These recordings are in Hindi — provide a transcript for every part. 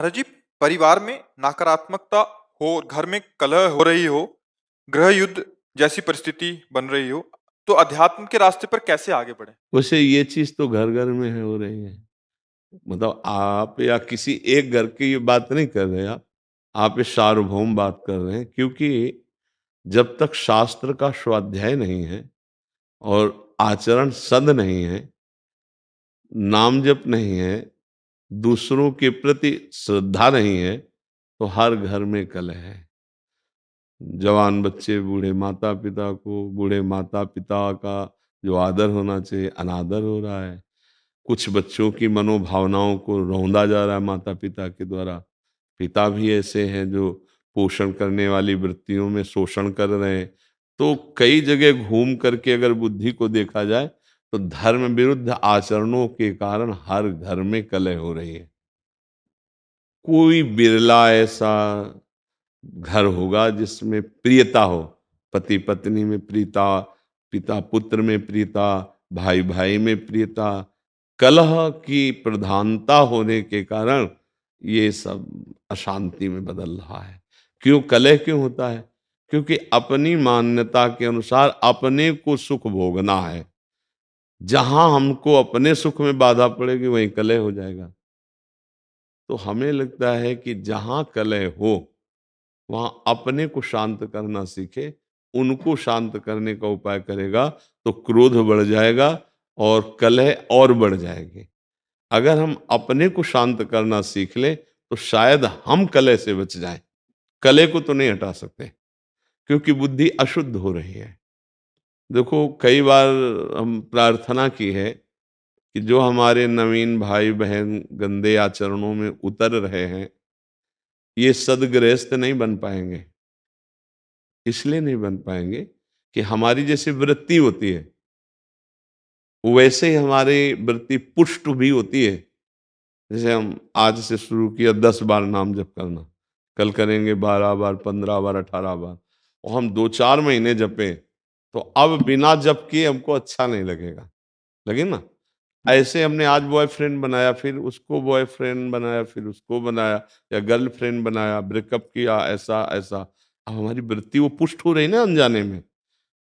जी, परिवार में नकारात्मकता हो, घर में कलह हो रही हो, गृह युद्ध जैसी परिस्थिति बन रही हो, तो अध्यात्म के रास्ते पर कैसे आगे बढ़ें? वैसे ये चीज तो घर घर में है, हो रही है। मतलब आप या किसी एक घर की ये बात नहीं कर रहे आप ये सार्वभौम बात कर रहे हैं, क्योंकि जब तक शास्त्र का स्वाध्याय नहीं है और आचरण सद नहीं है, नाम जप नहीं है, दूसरों के प्रति श्रद्धा नहीं है, तो हर घर में कलह है। जवान बच्चे बूढ़े माता पिता का जो आदर होना चाहिए अनादर हो रहा है। कुछ बच्चों की मनोभावनाओं को रौंदा जा रहा है माता पिता के द्वारा। पिता भी ऐसे हैं जो पोषण करने वाली वृत्तियों में शोषण कर रहे हैं। तो कई जगह घूम करके अगर बुद्धि को देखा जाए तो धर्म विरुद्ध आचरणों के कारण हर घर में कलह हो रही है। कोई बिरला ऐसा घर होगा जिसमें प्रियता हो, पति पत्नी में प्रियता, पिता पुत्र में प्रियता, भाई भाई में प्रियता। कलह की प्रधानता होने के कारण ये सब अशांति में बदल रहा है। क्यों कलह क्यों होता है? क्योंकि अपनी मान्यता के अनुसार अपने को सुख भोगना है। जहां हमको अपने सुख में बाधा पड़ेगी वहीं कलह हो जाएगा। तो हमें लगता है कि जहां कलह हो वहां अपने को शांत करना सीखे, उनको शांत करने का उपाय करेगा तो क्रोध बढ़ जाएगा और कलह और बढ़ जाएगी। अगर हम अपने को शांत करना सीख ले तो शायद हम कलह से बच जाएं। कलह को तो नहीं हटा सकते, क्योंकि बुद्धि अशुद्ध हो रही है। देखो, कई बार हम प्रार्थना की है कि जो हमारे नवीन भाई बहन गंदे आचरणों में उतर रहे हैं, ये सदगृहस्थ नहीं बन पाएंगे। इसलिए नहीं बन पाएंगे कि हमारी जैसी वृत्ति होती है वैसे ही हमारी वृत्ति पुष्ट भी होती है। जैसे हम आज से शुरू किया 10 बार नाम जप करना, कल करेंगे 12 बार, 15 बार, 18 बार, और हम 2-4 महीने जपें तो अब बिना जप किए हमको अच्छा नहीं लगेगा। लगे ना? ऐसे हमने आज बॉयफ्रेंड बनाया, फिर उसको बॉयफ्रेंड बनाया, फिर उसको बनाया, या गर्लफ्रेंड बनाया, ब्रेकअप किया, ऐसा ऐसा। अब हमारी वृत्ति वो पुष्ट हो रही ना अनजाने में।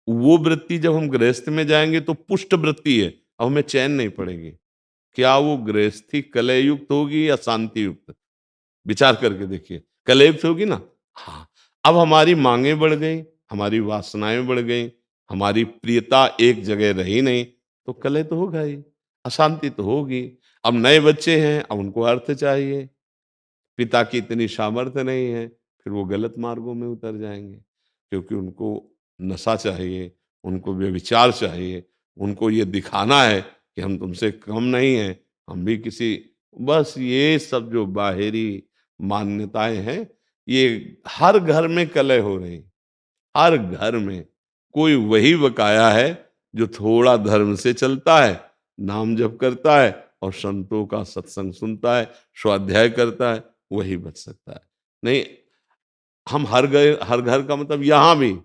वो वृत्ति जब हम गृहस्थ में जाएंगे तो पुष्ट वृत्ति है, अब हमें चैन नहीं पड़ेगी। क्या वो गृहस्थी कलह युक्त होगी या शांति युक्त? विचार करके देखिए, कलह युक्त होगी ना। हाँ। अब हमारी मांगे बढ़ गई, हमारी वासनाएं बढ़ गई, हमारी प्रियता एक जगह रही नहीं, तो कलह तो होगा ही, अशांति तो होगी। अब नए बच्चे हैं, अब उनको अर्थ चाहिए, पिता की इतनी सामर्थ्य नहीं है, फिर वो गलत मार्गों में उतर जाएंगे, क्योंकि उनको नशा चाहिए, उनको व्यभिचार चाहिए, उनको ये दिखाना है कि हम तुमसे कम नहीं हैं, हम भी किसी। बस ये सब जो बाहरी मान्यताएं हैं, ये हर घर में कलह हो रही। हर घर में कोई वही बकाया है जो थोड़ा धर्म से चलता है, नाम जप करता है और संतों का सत्संग सुनता है, स्वाध्याय करता है, वही बच सकता है। नहीं, हम हर घर का मतलब यहां भी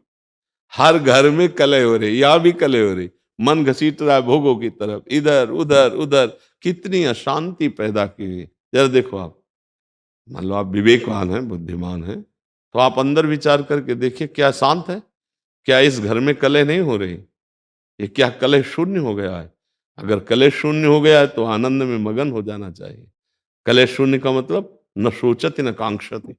हर घर में कलह हो रही, यहां भी कलह हो रही। मन घसीट रहा है भोगों की तरफ, इधर उधर उधर। कितनी अशांति पैदा की हुई। जरा देखो आप, मान लो आप विवेकवान हैं, बुद्धिमान हैं, तो आप अंदर विचार करके देखिए, क्या शांत है? क्या इस घर में कलह नहीं हो रही? ये क्या कलह शून्य हो गया है? अगर कलह शून्य हो गया है तो आनंद में मगन हो जाना चाहिए। कलह शून्य का मतलब न सोचति न कांक्षति,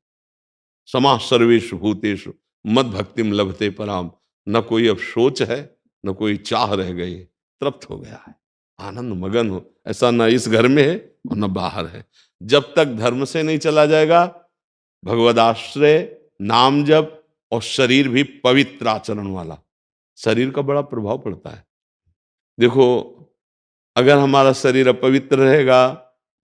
समा सर्वेषु भूतेषु मद भक्तिम लभते पराम। न कोई अब सोच है, न कोई चाह रह गई, तृप्त हो गया है, आनंद मगन हो। ऐसा न इस घर में है और न बाहर है। जब तक धर्म से नहीं चला जाएगा, भगवद आश्रय, नाम जप और शरीर भी पवित्र आचरण वाला, शरीर का बड़ा प्रभाव पड़ता है। देखो, अगर हमारा शरीर अपवित्र रहेगा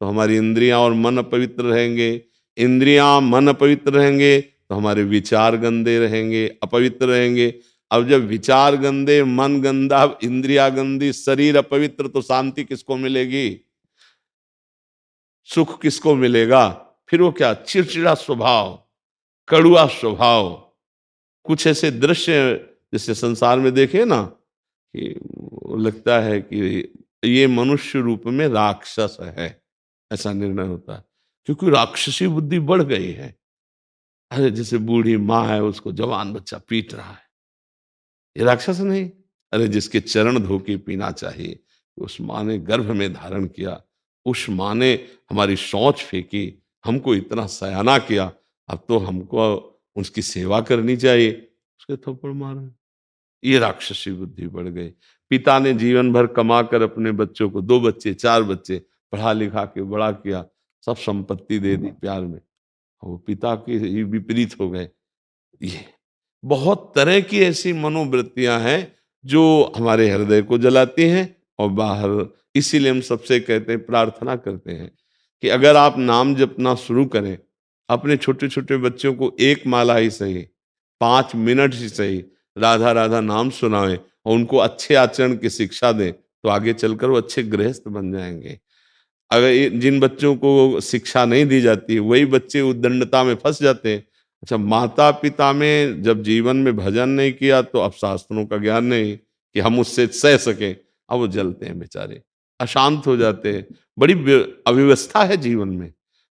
तो हमारी इंद्रियां और मन अपवित्र रहेंगे। इंद्रियां मन अपवित्र रहेंगे तो हमारे विचार गंदे रहेंगे, अपवित्र रहेंगे। अब जब विचार गंदे, मन गंदा, इंद्रिया गंदी, शरीर अपवित्र, तो शांति किसको मिलेगी? सुख किसको मिलेगा? फिर वो क्या, चिड़चिड़ा स्वभाव, कड़ुआ स्वभाव। कुछ ऐसे दृश्य जैसे संसार में देखे ना, कि लगता है कि ये मनुष्य रूप में राक्षस है, ऐसा निर्णय होता है। क्योंकि राक्षसी बुद्धि बढ़ गई है। अरे जैसे बूढ़ी माँ है, उसको जवान बच्चा पीट रहा है, ये राक्षस नहीं। अरे जिसके चरण धो के पीना चाहिए, उस माँ ने गर्भ में धारण किया, उस माँ ने हमारी शौच फेंकी, हमको इतना सयाना किया, अब तो हमको उसकी सेवा करनी चाहिए, उसके थप्पड़ मारो। ये राक्षसी बुद्धि बढ़ गई। पिता ने जीवन भर कमा कर अपने बच्चों को, 2 बच्चे 4 बच्चे पढ़ा लिखा के बड़ा किया, सब संपत्ति दे दी प्यार में, वो पिता के ही विपरीत हो गए। ये बहुत तरह की ऐसी मनोवृत्तियां हैं जो हमारे हृदय को जलाती हैं और बाहर। इसीलिए हम सबसे कहते हैं, प्रार्थना करते हैं कि अगर आप नाम जपना शुरू करें, अपने छोटे छोटे बच्चों को एक माला ही सही, 5 मिनट ही सही, राधा राधा नाम सुनाएं और उनको अच्छे आचरण की शिक्षा दें, तो आगे चलकर वो अच्छे गृहस्थ बन जाएंगे। अगर जिन बच्चों को शिक्षा नहीं दी जाती, वही बच्चे उद्दंडता में फंस जाते हैं। अच्छा, माता पिता में जब जीवन में भजन नहीं किया, तो अब शास्त्रों का ज्ञान नहीं कि हम उससे सह सकें, अब वो जलते हैं बेचारे, अशांत हो जाते हैं। बड़ी अव्यवस्था है जीवन में।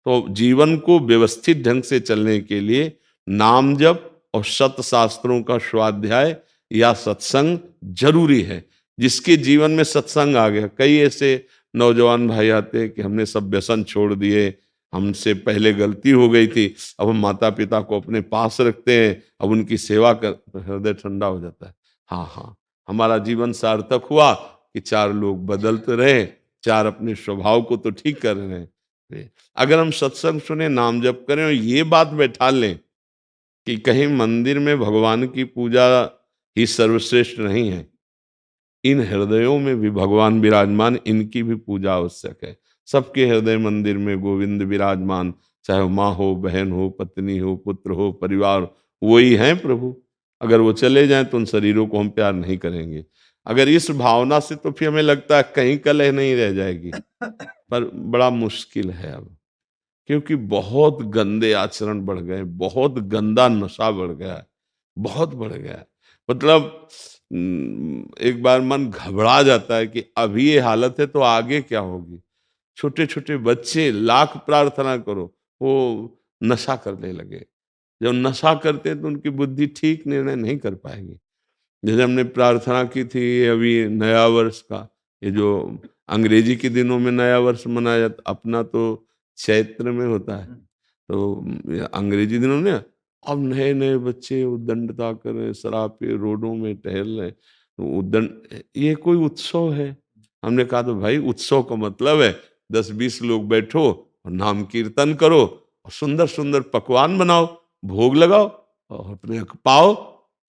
तो जीवन को व्यवस्थित ढंग से चलने के लिए नाम जप और सत शास्त्रों का स्वाध्याय या सत्संग जरूरी है। जिसके जीवन में सत्संग आ गया, कई ऐसे नौजवान भाई आते हैं कि हमने सब व्यसन छोड़ दिए, हमसे पहले गलती हो गई थी, अब हम माता पिता को अपने पास रखते हैं, अब उनकी सेवा कर, तो हृदय ठंडा हो जाता है। हाँ हाँ, हमारा जीवन सार्थक हुआ कि 4 लोग बदलते रहे, 4 अपने स्वभाव को तो ठीक कर रहे हैं। अगर हम सत्संग सुने, नाम जप करें और ये बात बैठा लें कि कहीं मंदिर में भगवान की पूजा ही सर्वश्रेष्ठ नहीं है, इन हृदयों में भी भगवान विराजमान, इनकी भी पूजा आवश्यक है। सबके हृदय मंदिर में गोविंद विराजमान, चाहे वो माँ हो, बहन हो, पत्नी हो, पुत्र हो, परिवार, वही हैं प्रभु। अगर वो चले जाएं तो उन शरीरों को हम प्यार नहीं करेंगे। अगर इस भावना से, तो फिर हमें लगता है कहीं कलह नहीं रह जाएगी, पर बड़ा मुश्किल है अब, क्योंकि बहुत गंदे आचरण बढ़ गए, बहुत गंदा नशा बढ़ गया है, बहुत बढ़ गया है। मतलब एक बार मन घबरा जाता है कि अभी ये हालत है तो आगे क्या होगी। छोटे छोटे बच्चे, लाख प्रार्थना करो, वो नशा करने लगे। जब नशा करते हैं तो उनकी बुद्धि ठीक निर्णय नहीं कर पाएगी। जैसे हमने प्रार्थना की थी अभी नया वर्ष का, ये जो अंग्रेजी के दिनों में नया वर्ष मनाया जाता, अपना तो चैत्र में होता है, तो ये अंग्रेजी दिनों में अब नए नए बच्चे उद्दंडता कर रहे हैं, शराब पे रोडों में टहल रहे हैं, तो उद्दंड, ये कोई उत्सव है? हमने कहा तो भाई उत्सव का मतलब है 10-20 लोग बैठो और नाम कीर्तन करो और सुंदर सुंदर पकवान बनाओ, भोग लगाओ और अपने पाओ,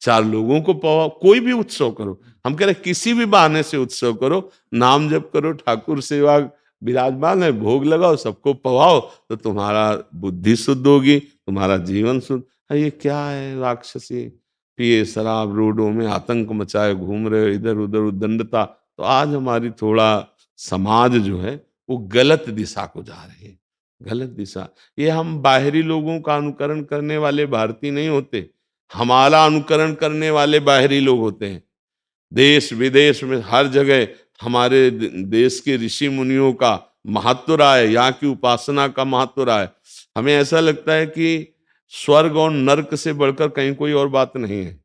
4 लोगों को पाओ, कोई भी उत्सव करो। हम कह रहे किसी भी बहाने से उत्सव करो, नाम जप करो, ठाकुर सेवा विराजमान है, भोग लगाओ, सबको पवाओ, तो तुम्हारा बुद्धि शुद्ध होगी, तुम्हारा जीवन शुद्ध। ये क्या है, राक्षसी पिए शराब, रोडों में आतंक मचाए घूम रहे हो, इधर उधर उद्दंडता। तो आज हमारी थोड़ा समाज जो है वो गलत दिशा को जा रही है, गलत दिशा। ये हम बाहरी लोगों का अनुकरण करने वाले भारतीय नहीं होते, हमारा अनुकरण करने वाले बाहरी लोग होते हैं। देश विदेश में हर जगह हमारे देश के ऋषि मुनियों का महत्व रहा है, यहाँ की उपासना का महत्व रहा है। हमें ऐसा लगता है कि स्वर्ग और नरक से बढ़कर कहीं कोई और बात नहीं है।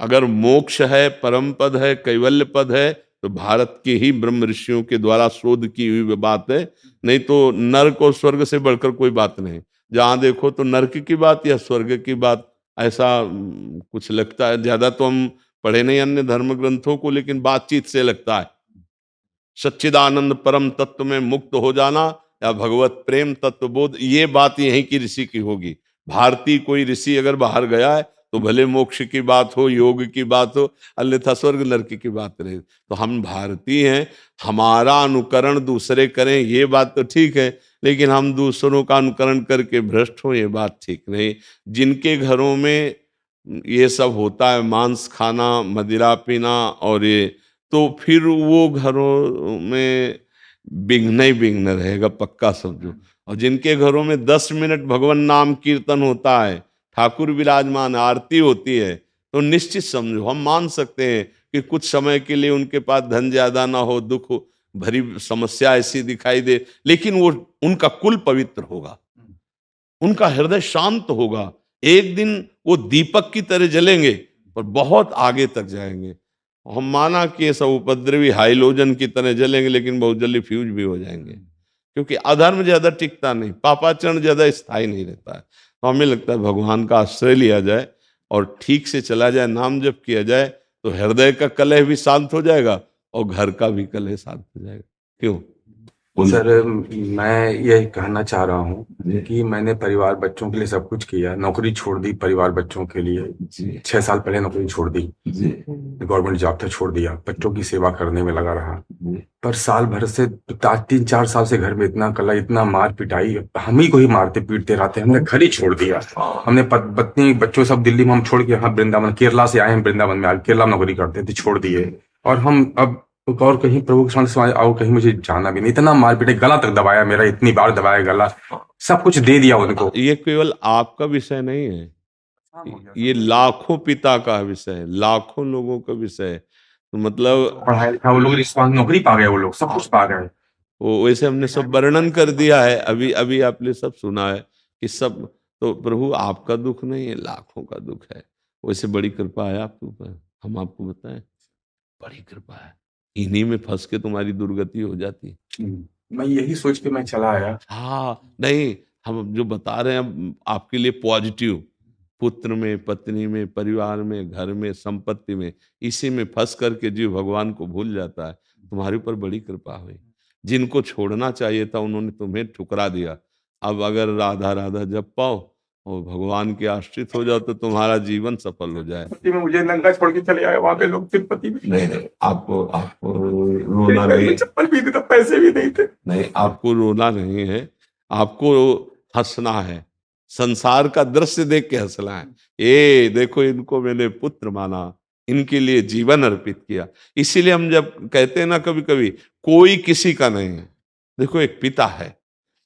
अगर मोक्ष है, परम पद है, कैवल्य पद है, तो भारत के ही ब्रह्म ऋषियों के द्वारा शोध की हुई बात है। नहीं तो नरक और स्वर्ग से बढ़कर कोई बात नहीं। जहां देखो तो नरक की बात या स्वर्ग की बात, ऐसा कुछ लगता है। ज्यादा तो हम पढ़े नहीं अन्य धर्म ग्रंथों को, लेकिन बातचीत से लगता है सच्चिदानंद परम तत्व में मुक्त हो जाना या भगवत प्रेम तत्व बोध, ये बात यहीं की ऋषि की होगी। भारतीय कोई ऋषि अगर बाहर गया है तो भले मोक्ष की बात हो, योग की बात हो, अन्यथा स्वर्ग नरक की बात रहे। तो हम भारतीय हैं, हमारा अनुकरण दूसरे करें ये बात तो ठीक है, लेकिन हम दूसरों का अनुकरण करके भ्रष्ट हो, ये बात ठीक नहीं। जिनके घरों में ये सब होता है, मांस खाना, मदिरा पीना और ये, तो फिर वो घरों में विघ्न ही विघ्न रहेगा, पक्का समझो। और जिनके घरों में 10 मिनट भगवान नाम कीर्तन होता है, ठाकुर विराजमान, आरती होती है, तो निश्चित समझो हम मान सकते हैं कि कुछ समय के लिए उनके पास धन ज्यादा ना हो, दुख हो, भरी समस्या ऐसी दिखाई दे, लेकिन वो उनका कुल पवित्र होगा, उनका हृदय शांत होगा। एक दिन वो दीपक की तरह जलेंगे और बहुत आगे तक जाएंगे। हम माना कि ये सब उपद्रवी हाइलोजन की तरह जलेंगे, लेकिन बहुत जल्दी फ्यूज भी हो जाएंगे, क्योंकि अधर्म ज्यादा टिकता नहीं, पापाचरण ज्यादा स्थायी नहीं रहता है। तो हमें लगता है भगवान का आश्रय लिया जाए और ठीक से चला जाए, नाम जप किया जाए, तो हृदय का कलह भी शांत हो जाएगा और घर का भी कलह शांत हो जाएगा। क्यों? सर, मैं ये कहना चाह रहा हूँ कि मैंने परिवार बच्चों के लिए सब कुछ किया, नौकरी छोड़ दी परिवार बच्चों के लिए। 6 साल पहले नौकरी छोड़ दी, गवर्नमेंट जॉब था, छोड़ दिया, बच्चों की सेवा करने में लगा रहा। पर साल भर से 3-4 साल से घर में इतना कला, इतना मार पिटाई, हम ही को ही मारते पीटते रहते, हमने घर ही छोड़ दिया। हमने पत्नी बच्चों सब दिल्ली में हम छोड़ के यहाँ वृंदावन, केरला से आए हैं, वृंदावन में, केरला में नौकरी करते थे, छोड़ दिए। और हम अब और कहीं प्रभु के सामने समाज और कहीं मुझे जाना भी नहीं। इतना मार पीटे, गला तक दबाया मेरा, इतनी बार दबाया गला, सब कुछ दे दिया उनको। ये केवल आपका विषय नहीं है, ये लाखों पिता का विषय है, लाखों लोगों का विषय है। तो मतलब पढ़ाया लिखा वो लोग, नौकरी पा गए, वो लोग सब कुछ पा गए। वो वैसे हमने सब वर्णन कर दिया है, अभी अभी आपने सब सुना है कि सब। तो प्रभु आपका दुख नहीं है, लाखों का दुख है। वैसे बड़ी कृपा है आपके ऊपर, हम आपको बताएं, बड़ी कृपा है। इन्हीं में फंस के तुम्हारी दुर्गति हो जाती है। मैं यही सोच के मैं चला आया। हाँ, नहीं, हम जो बता रहे हैं आपके लिए पॉजिटिव, पुत्र में, पत्नी में, परिवार में, घर में, संपत्ति में, इसी में फंस करके जीव भगवान को भूल जाता है। तुम्हारे ऊपर बड़ी कृपा हुई। जिनको छोड़ना चाहिए था उन्होंने तुम्हें ठुकरा दिया। अब अगर राधा राधा जप पाओ और भगवान के आश्रित हो जाओ तो तुम्हारा जीवन सफल हो जाए। तिरुपति में मुझे नंगा छोड़ के चले आए, वहां पे लोग तिरुपति में। नहीं, आपको रोना नहीं, चप्पल भी थे, पैसे भी नहीं थे। नहीं, आपको रोना नहीं है, आपको हंसना है, संसार का दृश्य देख के हंसना है। ये देखो, इनको मैंने पुत्र माना, इनके लिए जीवन अर्पित किया। इसीलिए हम जब कहते हैं ना, कभी कभी कोई किसी का नहीं है, देखो एक पिता है,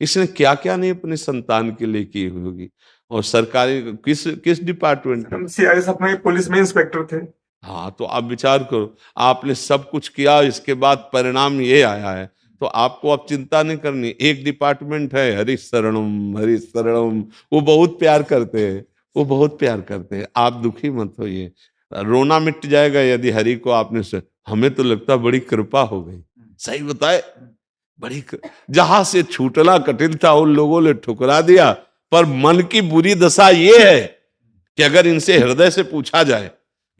इसने क्या क्या नहीं अपने संतान के लिए की होगी। और सरकारी किस डिपार्टमेंट में, सीआईएस अपने पुलिस में इंस्पेक्टर थे। हाँ, तो आप विचार करो, आपने सब कुछ किया, इसके बाद परिणाम ये आया है, तो आपको अब चिंता नहीं करनी। एक डिपार्टमेंट है हरि शरणम, हरि शरणम, वो बहुत प्यार करते हैं, वो बहुत प्यार करते हैं। आप दुखी मत होइए, रोना मिट जाएगा यदि हरि को आपने से। हमें तो लगता बड़ी कृपा हो गई, सही बताए, बड़ी जहां से छूटना कठिन था उन लोगों ने ठुकरा दिया। पर मन की बुरी दशा ये है कि अगर इनसे हृदय से पूछा जाए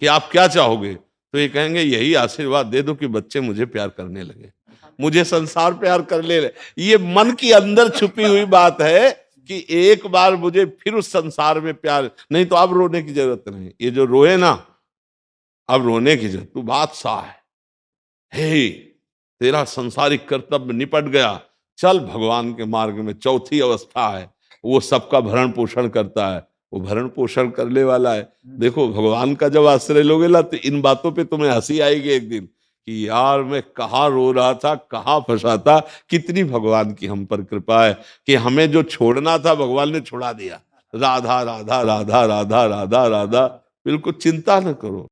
कि आप क्या चाहोगे, तो ये कहेंगे यही आशीर्वाद दे दो कि बच्चे मुझे प्यार करने लगे, मुझे संसार प्यार कर ले। ये मन की अंदर छुपी हुई बात है कि एक बार मुझे फिर उस संसार में प्यार, नहीं तो अब रोने की जरूरत नहीं। ये जो रोए ना, अब रोने की जरूरत, तू बादशाह है, हे तेरा संसारिक कर्तव्य निपट गया, चल भगवान के मार्ग में। चौथी अवस्था है, वो सबका भरण पोषण करता है, वो भरण पोषण करने वाला है। देखो, भगवान का जब आश्रय लोगे ना, तो इन बातों पे तुम्हें हंसी आएगी एक दिन कि यार मैं कहाँ रो रहा था, कहाँ फंसा था। कितनी भगवान की हम पर कृपा है कि हमें जो छोड़ना था भगवान ने छुड़ा दिया। राधा राधा राधा राधा राधा राधा, बिल्कुल चिंता न करो।